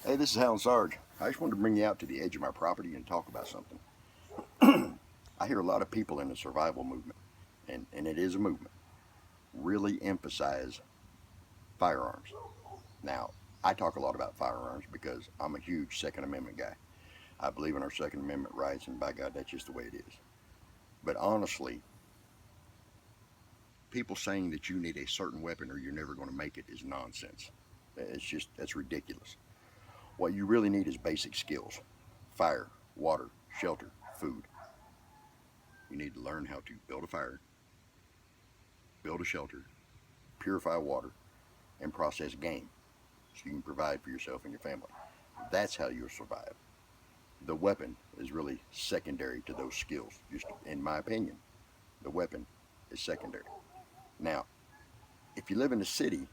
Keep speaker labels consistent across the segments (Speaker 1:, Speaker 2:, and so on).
Speaker 1: Hey, this is Helen Sarge. I just wanted to bring you out to the edge of my property and talk about something. I hear a lot of people in the survival movement, and it is a movement, really emphasize firearms. Now, I talk a lot about firearms because I'm a huge Second Amendment guy. I believe in our Second Amendment rights, and by God, that's just the way it is. But honestly, people saying that you need a certain weapon or you're never going to make it is nonsense. That's ridiculous. What you really need is basic skills: fire, water, shelter, food. You need to learn how to build a fire, build a shelter, purify water, and process game so you can provide for yourself and your family. That's how you'll survive. The weapon is really secondary to those skills, just in my opinion. The weapon is secondary. Now, if you live in the city,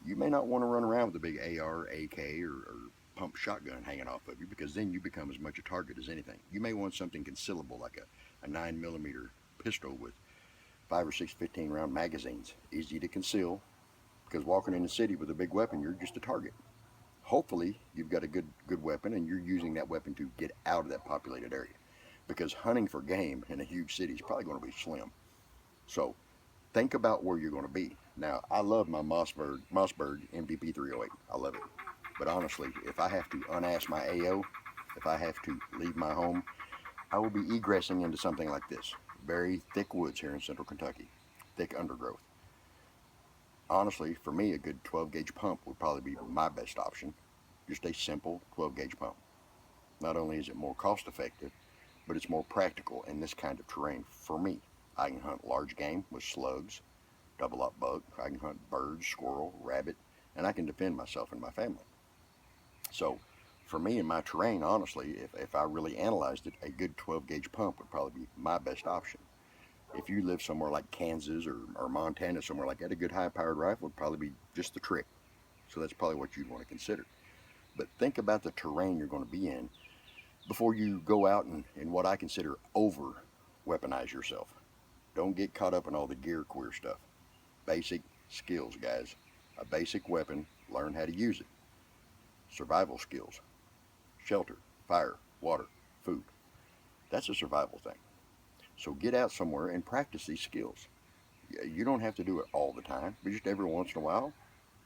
Speaker 1: you may not want to run around with a big AR, AK, or pump shotgun hanging off of you because then you become as much a target as anything. You may want something concealable like a 9mm pistol with 5 or 6 15-round magazines, easy to conceal, because walking in the city with a big weapon, you're just a target. Hopefully, you've got a good weapon and you're using that weapon to get out of that populated area, because hunting for game in a huge city is probably going to be slim. So think about where you're going to be. Now, I love my Mossberg MVP 308. I love it. But honestly, if I have to unass my AO, if I have to leave my home, I will be egressing into something like this. Very thick woods here in central Kentucky, thick undergrowth. Honestly, for me, a good 12 gauge pump would probably be my best option. Just a simple 12 gauge pump. Not only is it more cost effective, but it's more practical in this kind of terrain for me. I can hunt large game with slugs, double up buck. I can hunt birds, squirrel, rabbit, and I can defend myself and my family. So, for me in my terrain, honestly, if I really analyzed it, a good 12 gauge pump would probably be my best option. If you live somewhere like Kansas or Montana, somewhere like that, a good high powered rifle would probably be just the trick. So that's probably what you'd want to consider. But think about the terrain you're going to be in before you go out and what I consider over weaponize yourself. Don't get caught up in all the gear queer stuff. Basic skills, guys. A basic weapon, learn how to use it. Survival skills: shelter, fire, water, food. That's a survival thing. So get out somewhere and practice these skills. You don't have to do it all the time, but just every once in a while,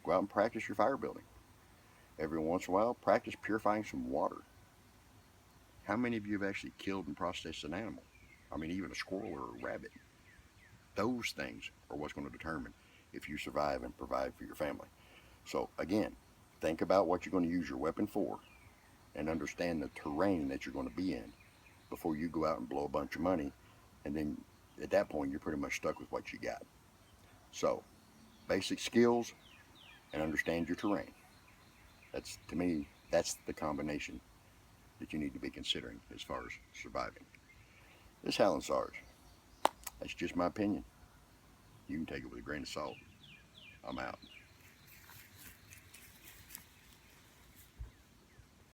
Speaker 1: go out and practice your fire building. Every once in a while, practice purifying some water. How many of you have actually killed and processed an animal? I mean, even a squirrel or a rabbit. Those things are what's going to determine if you survive and provide for your family. So, again, think about what you're going to use your weapon for and understand the terrain that you're going to be in before you go out and blow a bunch of money. And then at that point, you're pretty much stuck with what you got. So, basic skills and understand your terrain. That's, to me, that's the combination that you need to be considering as far as surviving. This is Helen Sarge. That's just my opinion. You can take it with a grain of salt. I'm out.